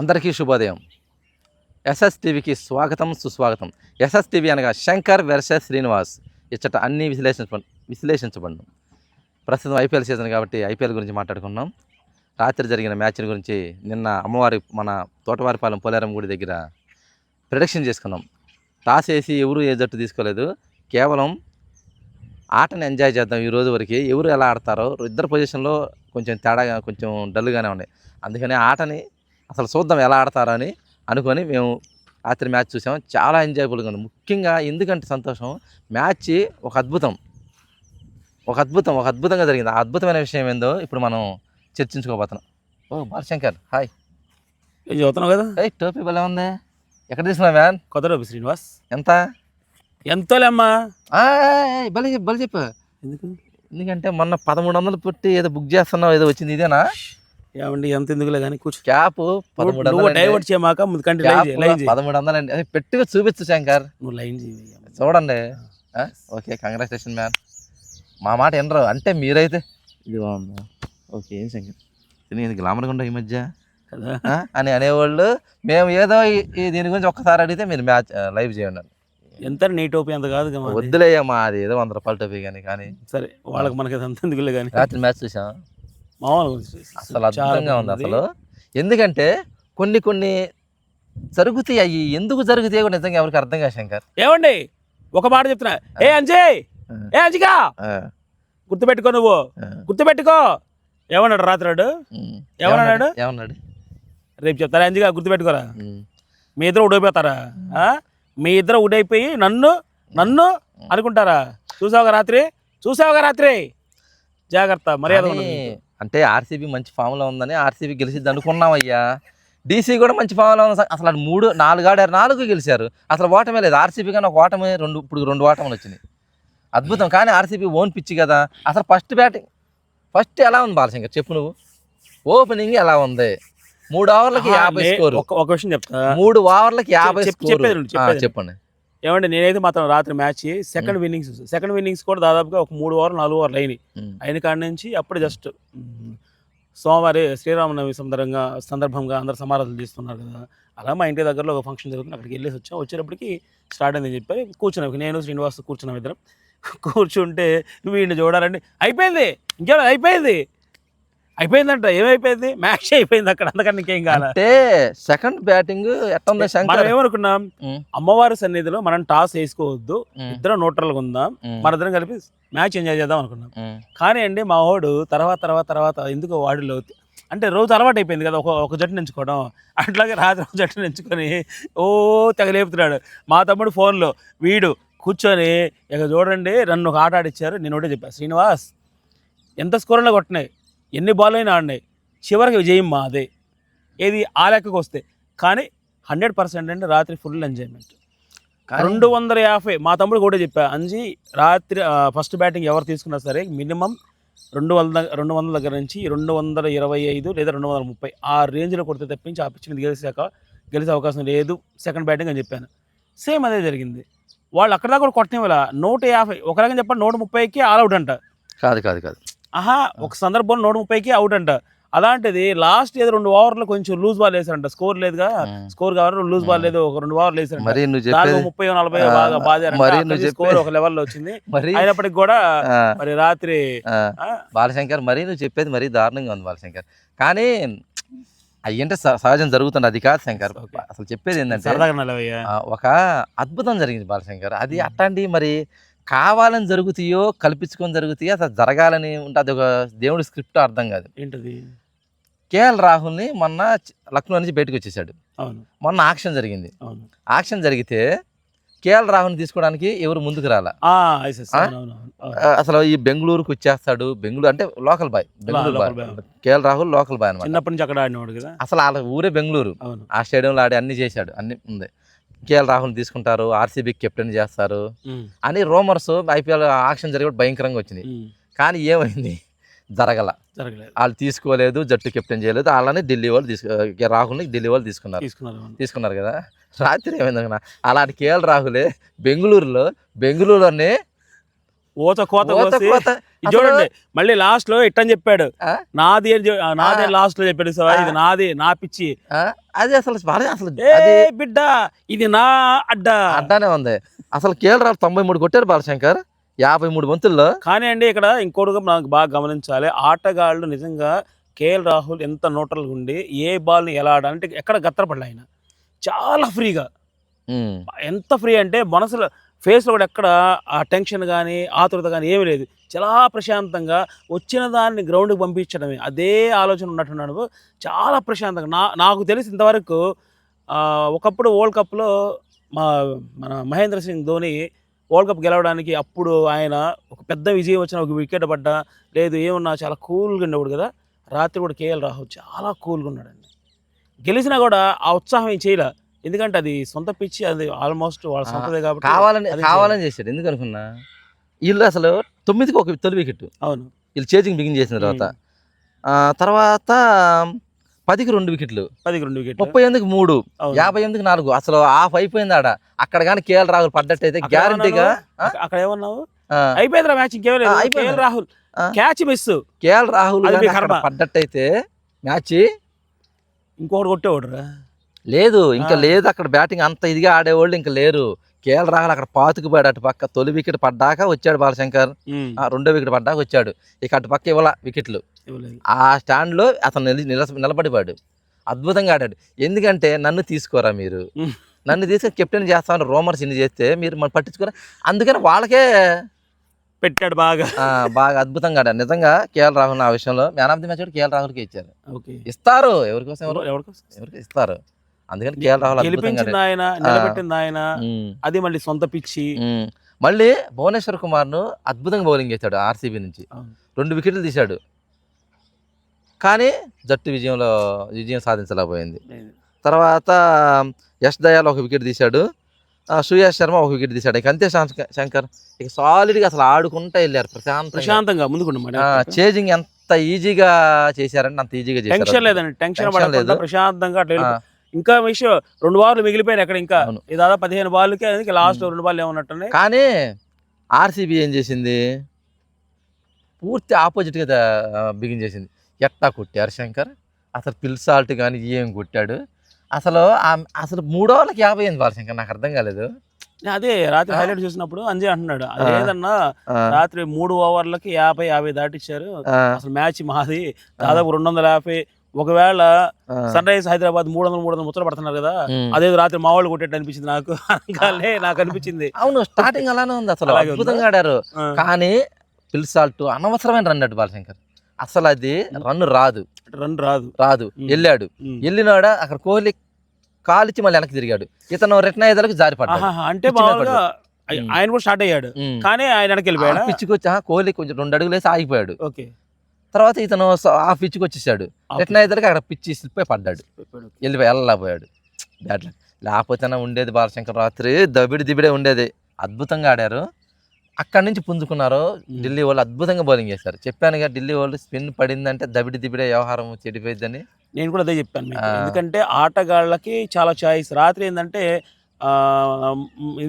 అందరికీ శుభోదయం. ఎస్ఎస్టీవీకి స్వాగతం, సుస్వాగతం. ఎస్ఎస్టీవీ అనగా శంకర్ వర్సెస్ శ్రీనివాస్. ఇచ్చట అన్నీ విశ్లేషించబడిన ప్రస్తుతం ఐపీఎల్ సీజన్ కాబట్టి ఐపీఎల్ గురించి మాట్లాడుకున్నాం. రాత్రి జరిగిన మ్యాచ్ గురించి నిన్న మన తోటవారిపాలెం పోలేరం గుడి దగ్గర ప్రిడిక్షన్ చేసుకున్నాం. టాస్ వేసి ఎవరు ఏ జట్టు తీసుకోలేదు. కేవలం ఆటను ఎంజాయ్ చేద్దాం ఈ రోజు వరకు. ఎవరు ఎలా ఆడతారో ఇద్దరు పొజిషన్లో కొంచెం తేడాగా కొంచెం డల్గానే ఉన్నాయి. అందుకని ఆటని అసలు చూద్దాం ఎలా ఆడతారో అని అనుకొని మేము రాత్రి మ్యాచ్ చూసాము. చాలా ఎంజాయబుల్గా ఉంది. ముఖ్యంగా ఎందుకంటే సంతోషం, మ్యాచ్ ఒక అద్భుతంగా జరిగింది. ఆ అద్భుతమైన విషయం ఏందో ఇప్పుడు మనం చర్చించుకోబోతున్నాం. ఓ బాలశంకర్, హాయ్. ఏం చదువుతున్నావు కదా? టోపీ భలే ఉంది. ఎక్కడ తీసుకున్నావు మ్యాన్? కొత్త టోపీ శ్రీనివాస్. ఎంత? ఎంతోలేమ్మా. భలే చెప్పు. ఎందుకంటే మొన్న 1100 పెట్టి ఏదో బుక్ చేస్తున్నావు, ఏదో వచ్చింది ఇదేనా? ఏమండి ఎంత ఎందుకులే కానీ కూర్చో. క్యాప్ 1300. డైవర్ట్ చేయమాక 1300 అండి. అది పెట్టుగా చూపించు శంకర్. నువ్వు లైన్ చూడండి. Okay, congratulation man. మా మాట వినరు అంటే మీరైతే ఇది బాగుందా? ఓకే, ఏం శంకర్ తిని గ్లామర్గా ఉండవు ఈ మధ్య అని అనేవాళ్ళు. మేము ఏదో దీని గురించి ఒక్కసారి అడిగితే మీరు మ్యాచ్ లైవ్ చేయండి. ఎంత నీ టోపీ అంత కాదు కదా. వద్దులేయమ్మా, అది ఏదో 100 రూపాయల టోపీ కానీ సరే వాళ్ళకి మనకి అంత ఎందుకులే కానీ. రాత్రి మ్యాచ్ చూసాం, మామూలు అసలు అద్భుతంగా ఉంది అసలు. ఎందుకంటే కొన్ని జరుగుతాయి, అవి ఎందుకు జరుగుతాయి కూడా నిజంగా ఎవరికి అర్థం కాదు శంకర్. ఏమండి ఒక మాట చెప్తున్నా, అంజిగా గుర్తుపెట్టుకో, నువ్వు గుర్తుపెట్టుకో. ఏమన్నాడు రాత్రి? ఏమన్నాడు రేపు చెప్తారా? అంజిగా గుర్తుపెట్టుకోరా. మీ ఇద్దరు ఉడైపోతారా? మీ ఇద్దరు ఉడైపోయి నన్ను అనుకుంటారా? చూసావుగా రాత్రి జాగ్రత్త, మర్యాద. అంటే ఆర్సీబీ మంచి ఫామ్లో ఉందని ఆర్సీబీ గెలిచిద్ది అనుకున్నామయ్యా. డీసీ కూడా మంచి ఫామ్లో ఉంది. అసలు 4 ఆడారు, 4 గెలిచారు. అసలు ఓటమే లేదు ఆర్సీబీ. కానీ ఒక ఓటమే, ఇప్పుడు 2 ఓటములు వచ్చినాయి. అద్భుతం. కానీ ఆర్సీబీ ఓన్ పిచ్చి కదా. అసలు ఫస్ట్ ఎలా ఉంది బాలశంకర్ చెప్పు నువ్వు? ఓపెనింగ్ ఎలా ఉంది? 3 ఓవర్లకి 50 స్కోర్. ఒక విషయం చెప్తా. 3 ఓవర్లకి 50 స్కోర్. చెప్పండి. ఏమంటే నేనైతే మాత్రం రాత్రి మ్యాచ్ సెకండ్ ఇన్నింగ్స్ కూడా దాదాపుగా ఒక 3 ఓవర్లు 4 ఓవర్లు అయిన కాడి నుంచి అప్పుడు జస్ట్ సోమవారం శ్రీరామనవమి సందర్భంగా అందరు సమారాధనలు చేస్తున్నారు కదా. అలా మా ఇంటి దగ్గరలో ఒక ఫంక్షన్ జరుగుతుంది, అక్కడికి వెళ్ళేసి వచ్చాం. వచ్చేటప్పటికి స్టార్ట్ అయిందని చెప్పి కూర్చున్నాం. నేను శ్రీనివాస్ కూర్చున్నాం. ఇద్దరం కూర్చుంటే వీడిని చూడాలండి. అయిపోయిందంట. ఏమైపోయింది? మ్యాచ్ అయిపోయింది అక్కడ. అంతకన్నా ఇంకేం కాదంటే సెకండ్ బ్యాటింగ్ ఎట్లా మనం ఏమనుకున్నాం, అమ్మవారి సన్నిధిలో మనం టాస్ వేసుకోవద్దు, ఇద్దరం న్యూట్రల్గా ఉందాం, మన ఇద్దరం కలిపి మ్యాచ్ ఎంజాయ్ చేద్దాం అనుకున్నాం. కానీ అండి మా వాడు తర్వాత ఎందుకో వాడిలో అంటే రోజు అలవాటు అయిపోయింది కదా ఒక జట్టుని ఎంచుకోవడం. అట్లాగే రాత్రి ఒక జట్టుని ఎంచుకొని తెగలేపుతున్నాడు. మా తమ్ముడు ఫోన్లో వీడు కూర్చొని ఇక చూడండి నన్ను ఒక ఆట ఆడిచ్చారు. నేను ఒకటే చెప్పాను, శ్రీనివాస్ ఎంత స్కోర్లో కొట్టినాయి, ఎన్ని బాల్ అయినా ఆడినాయి, చివరికి విజయం మాదే. ఏది ఆ లెక్కకు వస్తే. కానీ 100% అండి రాత్రి ఫుల్ ఎంజాయ్మెంట్. 250. మా తమ్ముడు కూడా చెప్పా, అంజీ రాత్రి ఫస్ట్ బ్యాటింగ్ ఎవరు తీసుకున్నా సరే మినిమం 200 దగ్గర నుంచి 225 లేదా 230 ఆ రేంజ్లో కొడితే తప్పించి ఆ పిచ్ మీద గెలిచే అవకాశం లేదు సెకండ్ బ్యాటింగ్ అని చెప్పాను. సేమ్ అదే జరిగింది. వాళ్ళు అక్కడ దాకా కూడా కొట్టనే వాళ్ళ 150. ఒక రకంగా చెప్పండి 130కి ఆల్అవుట్ అంట. కాదు ఒక సందర్భంలో 130కి అవుట్ అంట. అలాంటిది లాస్ట్ ఏదో 2 ఓవర్లు కొంచెం లూజ్ బాల్ వేసారంట. స్కోర్ లేదుగా, స్కోర్ కావాలి, లూజ్ బాల్ లేదు, ఒక 2 ఓవర్లు వేసారంట. 30-40 బాగా బాధారు. స్కోర్ ఒక లెవెల్లో వచ్చింది. అయినప్పటికి కూడా మరి రాత్రి బాలశంకర్ మరి నువ్వు చెప్పేది మరీ దారుణంగా ఉంది బాలశంకర్. కానీ అయ్యంటే సహజం జరుగుతుంది, అది కాదు శంకర్. అసలు చెప్పేది ఏంటంటే ఒక అద్భుతం జరిగింది బాలశంకర్. అది అట్లాంటి మరి కావాలని జరుగుతాయో కల్పించుకొని జరుగుతాయో అసలు జరగాలని ఉంటే అది ఒక దేవుడి స్క్రిప్ట్ అర్థం కాదు. ఏంటది? కేఎల్ రాహుల్ని మొన్న లక్నో నుంచి బయటకు వచ్చేసాడు. మొన్న ఆక్షన్ జరిగింది. ఆక్షన్ జరిగితే కేఎల్ రాహుల్ని తీసుకోవడానికి ఎవరు ముందుకు రాలా. అసలు ఈ బెంగళూరుకు వచ్చేస్తాడు. బెంగళూరు అంటే local boy, KL Rahul local boy అనమాట. చిన్నప్పటి నుంచి అక్కడ ఆడినవాడు కదా. అసలు వాళ్ళ ఊరే బెంగళూరు. ఆ స్టేడియంలో ఆడి అన్ని చేశాడు, అన్ని ఉంది. కేఎల్ రాహుల్ తీసుకుంటారు, ఆర్సీబీకి కెప్టెన్ చేస్తారు అని రూమర్స్ ఐపీఎల్ ఆక్షన్ జరిగే భయంకరంగా వచ్చినాయి. కానీ ఏమైంది? జరగలేదు. వాళ్ళు తీసుకోలేదు, జట్టు కెప్టెన్ చేయలేదు. వాళ్ళని రాహుల్ని ఢిల్లీ వాళ్ళు తీసుకున్నారు కదా. రాత్రి ఏమైంది? అలాంటి కేఎల్ రాహులే బెంగళూరులోనే కోత కోత కోసి కోత ఇది చూడండి మళ్ళీ లాస్ట్ లో ఇట్టని చెప్పాడు ఆ? నాది అని నాదే లాస్ట్ లో చెప్పాడు సార్ ఇది నాది నా పిచ్చి అది అసలు అసలు ఏ అది బిడ్డ ఇది నా అడ్డా అడ్డానే ఉంది. అసలు కేఎల్ రాహుల్ 93 కొట్టారు బాలశంకర్ 53 బంతుల్లో. కానీ అండి ఇక్కడ ఇంకోటి నాకు బాగా గమనించాలి ఆటగాళ్ళు నిజంగా కేఎల్ రాహుల్ ఎంత న్యూట్రల్ ఉండి ఏ బాల్ని ఎలా ఆడాలంటే ఎక్కడ గత్తరపడలే ఆయన చాలా ఫ్రీగా ఉమ్, ఎంత ఫ్రీ అంటే మనసులో ఫేస్లో కూడా ఎక్కడ ఆ టెన్షన్ కానీ ఆతురత కానీ ఏమీ లేదు చాలా ప్రశాంతంగా వచ్చిన దాన్ని గ్రౌండ్కి పంపించడమే అదే ఆలోచన ఉన్నట్టున్నాడు చాలా ప్రశాంతంగా నాకు తెలిసి ఇంతవరకు ఒకప్పుడు వరల్డ్ కప్లో మన మహేంద్ర సింగ్ ధోని వరల్డ్ కప్ గెలవడానికి అప్పుడు ఆయన ఒక పెద్ద విజయం వచ్చిన ఒక వికెట్ పడ్డా లేదు ఏమన్నా చాలా కూల్గా ఉండేవాడు కదా రాత్రి కూడా కేఎల్ రాహుల్ చాలా కూల్గా ఉన్నాడండి గెలిచినా కూడా ఆ ఉత్సాహం ఏం చేయలే ఎందుకంటే అది సొంత పిచ్చి అది ఆల్మోస్ట్ వాళ్ళ సొంతదే కాబట్టి కావాలని చేశాడు. ఎందుకు అనుకున్నా వీళ్ళు అసలు 9కి ఒక తొలి వికెట్ అవును వీళ్ళు చేజింగ్ బిగిన్ చేసిన తర్వాత 10కి 2 వికెట్లు 38కి 3 58కి 4 అసలు ఆఫ్ అయిపోయింది అక్కడ కానీ కేఎల్ రాహుల్ పడ్డట్టయితే గ్యారంటీగా అక్కడ ఏమన్నావు అయిపోయిందిరా మ్యాచ్ ఇంకేం లేదు KL Rahul catch miss KL Rahul పడ్డట్టయితే మ్యాచ్ ఇంకొకటి కొట్టేవాడు లేదు ఇంకా లేదు అక్కడ బ్యాటింగ్ అంత ఇదిగా ఆడేవాళ్ళు ఇంకా లేరు. కేఎల్ రాహుల్ అక్కడ పాతుకుపోయాడు అటు పక్క తొలి వికెట్ పడ్డాక వచ్చాడు బాలశంకర్ రెండో వికెట్ పడ్డాక వచ్చాడు ఇక అటు పక్క ఇవ్వాల వికెట్లు ఆ స్టాండ్ లో అతను నిలబడిపోయాడు అద్భుతంగా ఆడాడు. ఎందుకంటే నన్ను తీసుకోరా మీరు నన్ను తీసుకొని కెప్టెన్ చేస్తామని రోమర్స్ ఇన్ని చేస్తే మీరు మనం పట్టించుకోరా అందుకని వాళ్ళకే పెట్టాడు బాగా అద్భుతంగా ఆడాడు. నిజంగా కేఎల్ రాహుల్ ఆ విషయంలో మ్యాన్ ఆఫ్ ది మ్యాచ్ కూడా కేఎల్ రాహుల్కి ఇచ్చారు. ఇస్తారు ఎవరికి ఇస్తారు అందుకని కేఎల్ రాహుల్ గెలిపించింది ఆయన నిలబెట్టింది ఆయన అది మళ్ళీ సొంత పిచ్చి. మళ్ళీ భువనేశ్వర్ కుమార్ ను అద్భుతంగా బౌలింగ్ చేశాడు ఆర్సీబీ నుంచి 2 వికెట్లు తీశాడు కానీ జట్టు విజయం సాధించలేకపోయింది. తర్వాత యష్ దయాల్ 1 వికెట్ తీశాడు సుయాష్ శర్మ 1 వికెట్ తీశాడు. ఇక అంతే శంకర్ ఇక సాలిడ్గా అసలు ఆడుకుంటా వెళ్ళారు ప్రశాంతంగా ముందుకు చేజింగ్ ఎంత ఈజీగా చేశారంటే అంత ఈజీగా చేశారు. టెన్షన్ లేదండి టెన్షన్ లేదు ప్రశాంతంగా ఇంకా విషయం 2 బాల్ మిగిలిపోయినాయి అక్కడ ఇంకా దాదాపు 15 బాల్కి లాస్ట్ 2 బాల్ ఏమన్నట్టున్నాయి. కానీ ఆర్సీబీ ఏం చేసింది పూర్తి ఆపోజిట్గా బిగిన్ చేసింది. ఎట్టా కొట్టారు శంకర్ అసలు పిల్సాల్ట్ కానీ ఏం కొట్టాడు అసలు 3 ఓవర్లకి 50 అయింది బాలశంకర్ నాకు అర్థం కాలేదు. అదే రాత్రి హైలైట్ చూసినప్పుడు అంజయ్ అంటున్నాడు అదేదన్నా రాత్రి 3 ఓవర్లకి 50 దాటిచ్చారు అసలు మ్యాచ్ మాది దాదాపు 250 ఒకవేళ సన్ రైజ్ హైదరాబాద్ 300 ముచ్చట పడుతున్నారు కదా అదే రాత్రి మా వాళ్ళు కొట్టేట్టు అనిపించింది నాకు అనిపించింది. అవును స్టార్టింగ్ అలానే ఉంది అసలు అద్భుతంగా ఆడారు కానీ పిల్సాల్ట్ అనవసరమైన రన్ అడ్డు బాలశంకర్ అసలు అది రన్ రాదు వెళ్ళాడు వెళ్ళినాడ అక్కడ కోహ్లీ కాలిచ్చి మళ్ళీ వెనక్కి తిరిగాడు ఇతను రిటర్న్ అయ్యేదానికి జారిపడ్డాడు అంటే ఆయన కూడా స్టార్ట్ అయ్యాడు కానీ ఆయన వెనక్కి వెళ్ళిపోయాడు పిచ్చికి వచ్చి కోహ్లీ కొంచెం 2 అడుగులు వేసి ఆగిపోయాడు. తర్వాత ఇతను ఆ పిచ్చికి వచ్చేసాడు రిటర్న్ అయ్యేదానికి అక్కడ పిచ్చి స్లిప్ అయి పడ్డాడు వెళ్ళలేకపోయాడు బ్యాట్ లేకపోతేనే ఉండేది బాలశంకర్ రాత్రి దిబిడే ఉండేది. అద్భుతంగా ఆడారు అక్కడి నుంచి పుంజుకున్నారు. ఢిల్లీ వాళ్ళు అద్భుతంగా బౌలింగ్ చేశారు. చెప్పానుగా ఢిల్లీ వాళ్ళు స్పిన్ పడిందంటే దిబిడే వ్యవహారం చెడిపోయిద్దని నేను కూడా అదే చెప్పాను ఎందుకంటే ఆటగాళ్ళకి చాలా చాయిస్ రాత్రి ఏంటంటే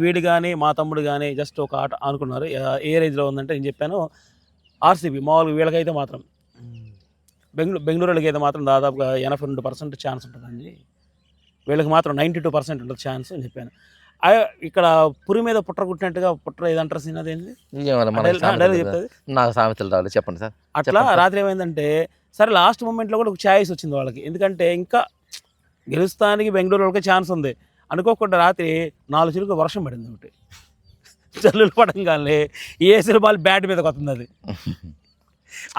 వీడు కానీ మా తమ్ముడు కానీ జస్ట్ ఒక ఆట అనుకున్నారు ఏ రేంజ్లో ఉందంటే నేను చెప్పాను ఆర్సీబీ మామూలుగా వీళ్ళకైతే మాత్రం బెంగళూరులకి అయితే మాత్రం దాదాపుగా 82% ఛాన్స్ ఉంటుందండి వీళ్ళకి మాత్రం 92% ఉంటుంది ఛాన్స్ అని చెప్పాను. ఇక్కడ పురి మీద పుట్ర కుట్టినట్టుగా పుట్ర ఏదంటారు సీన్ అదేంటి చెప్తుంది నాకు సామెతలు రాలేదు చెప్పండి సార్. అట్లా రాత్రి ఏమైందంటే సరే లాస్ట్ మూమెంట్లో కూడా ఒక ఛాయిస్ వచ్చింది వాళ్ళకి ఎందుకంటే ఇంకా గెలుస్తానికి బెంగళూరు వాళ్ళకి ఛాన్స్ ఉంది అనుకోకుండా రాత్రి 4 చిరుకు వర్షం పడింది ఒకటి జల్లులు పడంగానే వేసిన బాల్ బ్యాట్ మీదకి వస్తుంది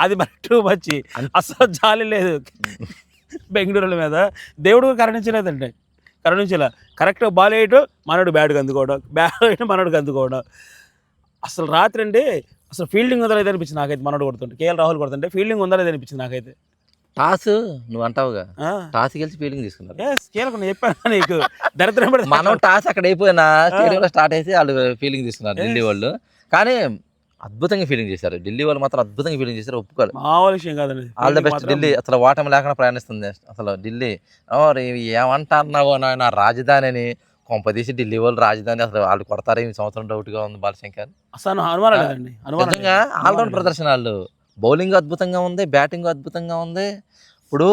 అది మరి టూ మచ్చి అసలు జాలి లేదు బెంగళూరుల మీద దేవుడు కరుణించలేదండి కరుణించలే కరెక్ట్గా బాల్ వేయటం మనోడు బ్యాట్కి అందుకోవడం బ్యాట్ వేయటం మనోడికి అందుకోవడం అసలు రాత్రి అండి అసలు ఫీల్డింగ్ ఉందా లేదని అనిపించింది నాకైతే మనోడు కొడుతుంటే కేఎల్ రాహుల్ కొడుతుంటే ఫీల్డింగ్ ఉందా లేదని అనిపించింది నాకైతే. టాస్ నువ్వు అంటావుగా టాస్ గెలిచి ఫీల్డింగ్ తీసుకున్నారు కీలక చెప్పాను నీకు దరిద్రం మనం టాస్ అక్కడ అయిపోయినా స్టేడియంలో స్టార్ట్ అయితే వాళ్ళు ఫీల్డింగ్ తీసుకున్నారు ఢిల్లీ వాళ్ళు కానీ అద్భుతంగా ఫీలింగ్ చేశారు. ఢిల్లీ వాళ్ళు మాత్రం అద్భుతంగా ఫీలింగ్ చేశారు ఒప్పుకోవాలి మామూలు విషయం కాదండి. ఆల్ ద బెస్ట్ ఢిల్లీ అసలు ఓటమి లేకుండా ప్రయాణిస్తుంది అసలు ఢిల్లీ ఏమంటా అన్నావో నాయన రాజధాని అని కొంపదీసి ఢిల్లీ వాళ్ళు రాజధాని అసలు వాళ్ళు కొడతారు ఈ సంవత్సరం డౌట్గా ఉంది బాలశంకర్. అసలు అనుమానం లేదండి, అనుమానం నిజంగా ఆల్రౌండ్ ప్రదర్శన వాళ్ళు. బౌలింగ్ అద్భుతంగా ఉంది, బ్యాటింగ్ అద్భుతంగా ఉంది. ఇప్పుడు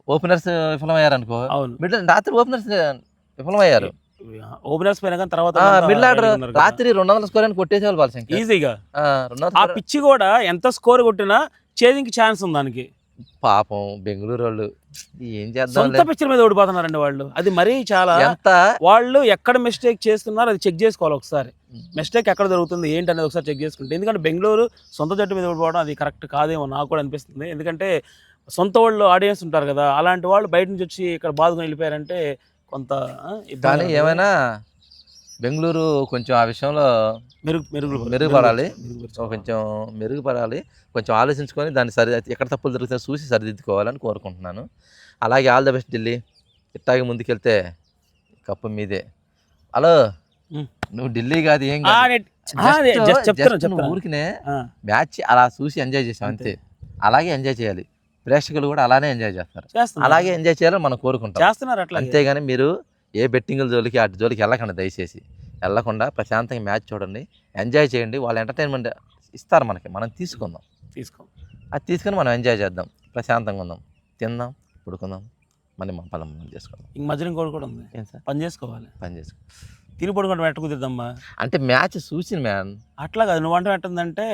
ఓపెనర్స్ విఫలమయ్యారు అనుకో, అవును, రాత్రి ఓపెనర్స్ విఫలమయ్యారు. ఓపెనర్స్ పైన కానీ తర్వాత మిడిల్ ఆర్డర్ రాత్రి 200 స్కోర్ అని కొట్టేసేవాళ్ళు బాలశంకర్ ఈజీగా. 200 ఆ పిచ్చి కూడా ఎంత స్కోర్ కొట్టినా చేజింగ్ ఛాన్స్ ఉంది దానికి. పాపం బెంగళూరు వాళ్ళు ఏం చేద్దాం, సొంత పిచ్చర్ మీద ఓడిపోతున్నారండి వాళ్ళు. అది మరీ చాలా ఎంత వాళ్ళు ఎక్కడ మిస్టేక్ చేస్తున్నారు అది చెక్ చేసుకోవాలి ఒకసారి. మిస్టేక్ ఎక్కడ జరుగుతుంది ఏంటి అనేది ఒకసారి చెక్ చేసుకుంటే, ఎందుకంటే బెంగళూరు సొంత జట్టు మీద ఓడిపోవడం అది కరెక్ట్ కాదేమో నాకు కూడా అనిపిస్తుంది. ఎందుకంటే సొంత వాళ్ళు ఆడియన్స్ ఉంటారు కదా, అలాంటి వాళ్ళు బయట నుంచి వచ్చి ఇక్కడ బాదుకొని వెళ్ళిపోయారంటే కొంత కానీ ఏమైనా బెంగళూరు కొంచెం ఆ విషయంలో మెరుగుపడాలి, కొంచెం మెరుగుపడాలి, కొంచెం ఆలోచించుకొని దాన్ని ఎక్కడ తప్పులు జరుగుతాయో చూసి సరిదిద్దుకోవాలని కోరుకుంటున్నాను. అలాగే ఆల్ ద బెస్ట్ ఢిల్లీ, ఇట్టాగే ముందుకెళ్తే కప్పు మీదే. హలో, నువ్వు ఢిల్లీ కాదు ఏం ఊరికినే మ్యాచ్ అలా చూసి ఎంజాయ్ చేసాం అంతే. అలాగే ఎంజాయ్ చేయాలి, ప్రేక్షకులు కూడా అలానే ఎంజాయ్ చేస్తారు, అలాగే ఎంజాయ్ చేయాలని మనం కోరుకుంటాం. అంతేగాని మీరు ఏ బెట్టింగుల జోలికి అటు జోలికి వెళ్ళకండి, దయచేసి వెళ్ళకుండా ప్రశాంతంగా మ్యాచ్ చూడండి, ఎంజాయ్ చేయండి. వాళ్ళు ఎంటర్టైన్మెంట్ ఇస్తారు మనకి, మనం తీసుకుందాం, అది తీసుకొని మనం ఎంజాయ్ చేద్దాం, ప్రశాంతంగా ఉందాం, తిందాం, పడుకుందాం, మళ్ళీ మా పనులు మనం చేసుకుందాం. ఇంక మధ్యలో ఇంకోటి కూడా ఉంది, ఏం సార్, పని చేసుకో తిని పడుకుంటే ఎట్ట కుదిరిద్దమ్మా అంటే మ్యాచ్ చూసిన మ్యాన్ అట్లా కాదు. నువ్వు అంటే ఎట్టుందంటే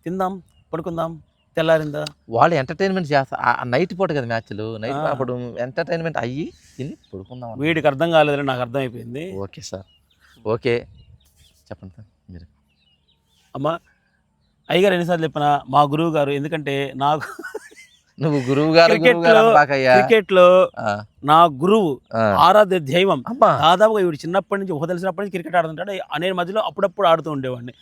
తిందాం పడుకుందాం తెల్లారిందా, వాళ్ళు ఎంటర్టైన్మెంట్ చేస్తారు. నైట్ పూట కదా మ్యాచ్లు, నైట్ అప్పుడు ఎంటర్టైన్మెంట్ అయ్యి తిని పడుకుందాం. వీడికి అర్థం కాలేదని నాకు అర్థమైపోయింది. ఓకే సార్, ఓకే చెప్పండి సార్ మీరు. అమ్మా అయ్యగారు ఎన్నిసార్లు చెప్పినా మా గురువు గారు, ఎందుకంటే నాకు నువ్వు గురువు గారు క్రికెట్ లో నా గురువు ఆరాధ్య దైవం. దాదాపుగా వీడు చిన్నప్పటి నుంచి తెలిసినప్పటి నుంచి క్రికెట్ ఆడుతుంటాడు. నేను మధ్యలో అప్పుడప్పుడు ఆడుతూ ఉండేవాడిని.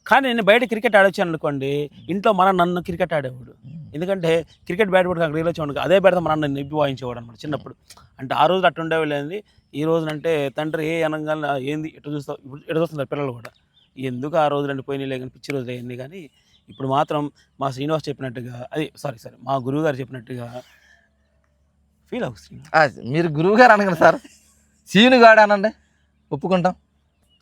కానీ నేను బయట క్రికెట్ ఆడొచ్చాను అనుకోండి, ఇంట్లో నన్ను క్రికెట్ ఆడేవాడు. ఎందుకంటే క్రికెట్ బ్యాట్ కూడా అక్కడ వచ్చేవాడు, అదే బ్యాట్ మన నన్ను నిప్పి వాయించేవాడు అనమాట చిన్నప్పుడు. అంటే ఆ రోజు అట్టు ఉండేవాళ్ళేంది, ఈ రోజునంటే తండ్రి ఏ అనగానే ఏంది ఎటు చూస్తావు, ఇప్పుడు ఎటు చూస్తున్నారు పిల్లలు కూడా, ఎందుకు ఆ రోజు రెండు పోయినాయి కానీ పిచ్చి రోజులు అయ్యింది. కానీ ఇప్పుడు మాత్రం మా శ్రీనివాస్ చెప్పినట్టుగా, అది సారీ మా గురువు గారు చెప్పినట్టుగా ఫీల్ అవుతుంది. మీరు గురువు గారు అనగండి సార్, సీను గాడు అనండి, ఒప్పుకుంటాం.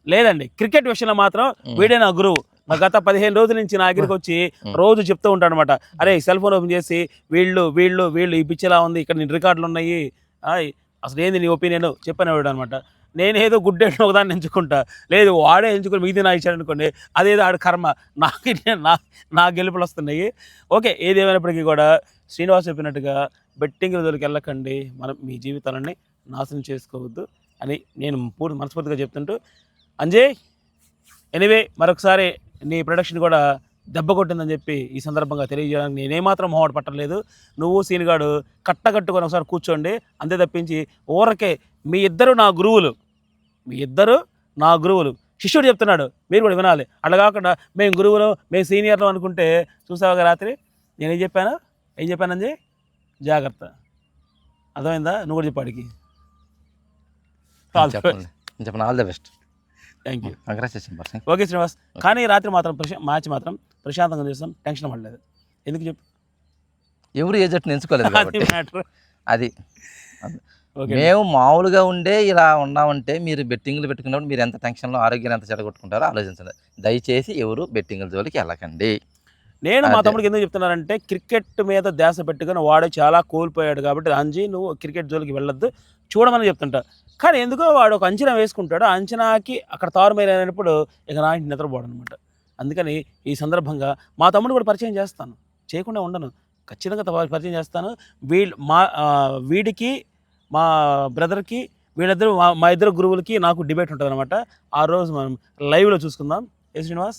లేదండి, క్రికెట్ విషయంలో మాత్రం వీడే నా గురువు. గత 15 రోజుల నుంచి నా దగ్గరికి వచ్చి రోజు చెప్తూ ఉంటాడు అనమాట, అరే సెల్ ఫోన్ ఓపెన్ చేసి వీళ్ళు వీళ్ళు వీళ్ళు ఈ పిచ్ ఎలా ఉంది, ఇక్కడ నీ రికార్డులు ఉన్నాయి, అసలు ఏంది నీ ఒపీనియన్ చెప్పనేవాడు అనమాట. నేనేదో గుడ్డేట్లో ఒకదాన్ని ఎంచుకుంటా, లేదు వాడే ఎంచుకుని మిగతా నా ఇచ్చాడు అనుకోండి, అదేదో ఆడు కర్మ, నా గెలుపులు వస్తున్నాయి. ఓకే, ఏదేమైనప్పటికీ కూడా శ్రీనివాస్ చెప్పినట్టుగా బెట్టింగ్ రోజులకి వెళ్ళకండి, మనం మీ జీవితాలని నాశనం చేసుకోవద్దు అని నేను మనస్ఫూర్తిగా చెప్తుంటూ, అంజయ్ ఎనీవే మరొకసారి నీ ప్రొడక్షన్ కూడా దెబ్బ కొట్టిందని చెప్పి ఈ సందర్భంగా తెలియజేయడానికి నేనేమాత్రం మొహమాట పట్టలేదు. నువ్వు సీనుగాడు కట్టకట్టుకొని ఒకసారి కూర్చోండి, అంతే తప్పించి ఊరకే మీ ఇద్దరు నా గురువులు, శిష్యుడు చెప్తున్నాడు మీరు కూడా వినాలి. అట్లా కాకుండా మేము గురువులు మేము సీనియర్లు అనుకుంటే చూసావుగా రాత్రి నేనేం చెప్పాను, ఏం చెప్పానంజీ, జాగ్రత్త, అర్థమైందా? నువ్వు కూడా చెప్పాడికి. చెప్పండి, all the best, thank you, congratulation. Okay Srinivas, కానీ రాత్రి మాత్రం మ్యాచ్ మాత్రం ప్రశాంతంగా చేస్తాం, టెన్షన్ పడలేదు. ఎందుకు చెప్పు, ఎవరు ఏ జట్టును ఎంచుకోలేదు అది. మేము మామూలుగా ఉండే ఇలా ఉన్నామంటే మీరు బెట్టింగ్లు పెట్టుకున్నప్పుడు మీరు ఎంత టెన్షన్లో ఆరోగ్యాన్ని ఎంత చెడగొట్టుకుంటారో ఆలోచించండి. దయచేసి ఎవరు బెట్టింగ్ల జోలికి వెళ్ళకండి. నేను మా తమ్ముడికి ఎందుకు చెప్తున్నానంటే, క్రికెట్ మీద ధ్యాస పెట్టుకుని వాడు చాలా కోల్పోయాడు కాబట్టి అంజీ నువ్వు క్రికెట్ జోలికి వెళ్ళొద్దు చూడమని చెప్తుంటా. కానీ ఎందుకో వాడు ఒక అంచనా వేసుకుంటాడు, ఆ అంచనాకి అక్కడ తారుమైనప్పుడు ఇక నా ఇంటి నిద్రపోవడం అనమాట. అందుకని ఈ సందర్భంగా మా తమ్ముడు కూడా పరిచయం చేస్తాను, చేయకుండా ఉండను, ఖచ్చితంగా పరిచయం చేస్తాను. వీడికి మా బ్రదర్కి వీళ్ళిద్దరు మా ఇద్దరు గురువులకి నాకు డిబేట్ ఉంటుంది అనమాట. ఆ రోజు మనం లైవ్లో చూసుకుందాం. ఏ శ్రీనివాస్,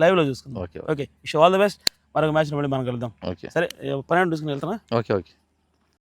లైవ్లో చూసుకుందాం. Okay, wish all the best. మరొక మ్యాచ్లో మళ్ళీ మనం కలుద్దాం. సరే, పని చూసుకుని వెళ్తానా? ఓకే.